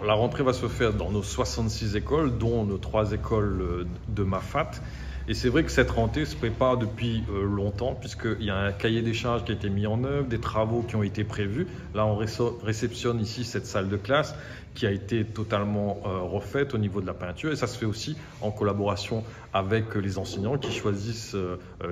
La rentrée va se faire dans nos 66 écoles, dont nos 3 écoles de Mafat. Et c'est vrai que cette rentrée se prépare depuis longtemps, puisqu'il y a un cahier des charges qui a été mis en œuvre, des travaux qui ont été prévus. Là, on réceptionne ici cette salle de classe qui a été totalement refaite au niveau de la peinture. Et ça se fait aussi en collaboration avec les enseignants qui choisissent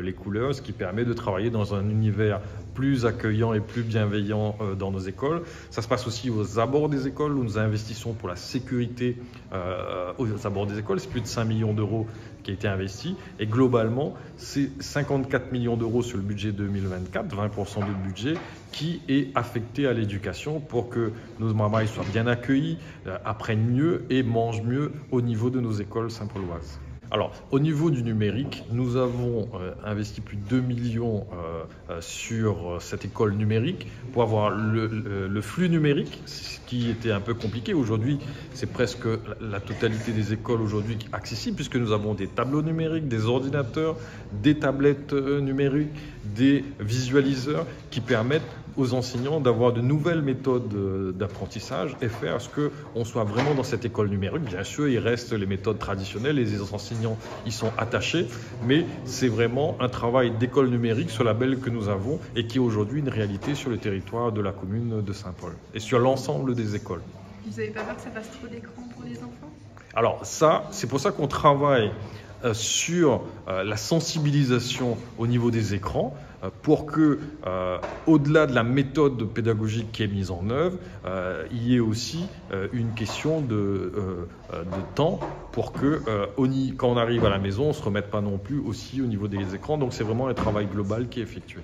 les couleurs, ce qui permet de travailler dans un univers plus accueillant et plus bienveillant dans nos écoles. Ça se passe aussi aux abords des écoles, où nous investissons pour la sécurité aux abords des écoles. C'est plus de 5 millions d'euros qui a été investi. Et globalement, c'est 54 millions d'euros sur le budget 2024, 20% du budget, qui est affecté à l'éducation pour que nos mamans soient bien accueillis, apprennent mieux et mangent mieux au niveau de nos écoles saint-pauloises. Alors, au niveau du numérique, nous avons investi plus de 2 millions sur cette école numérique pour avoir le flux numérique, ce qui était un peu compliqué. Aujourd'hui, c'est presque la totalité des écoles aujourd'hui accessible, puisque nous avons des tableaux numériques, des ordinateurs, des tablettes numériques, des visualiseurs qui permettent aux enseignants d'avoir de nouvelles méthodes d'apprentissage et faire à ce qu'on soit vraiment dans cette école numérique. Bien sûr, il reste les méthodes traditionnelles et les enseignants y sont attachés, mais c'est vraiment un travail d'école numérique sur la label que nous avons et qui est aujourd'hui une réalité sur le territoire de la commune de Saint-Paul et sur l'ensemble des écoles. Vous n'avez pas peur que ça fasse trop d'écran pour les enfants? Alors ça, c'est pour ça qu'on travaille sur la sensibilisation au niveau des écrans pour que, au-delà de la méthode pédagogique qui est mise en œuvre, il y ait aussi une question de temps pour que, quand on arrive à la maison, on ne se remette pas non plus aussi au niveau des écrans. Donc c'est vraiment un travail global qui est effectué.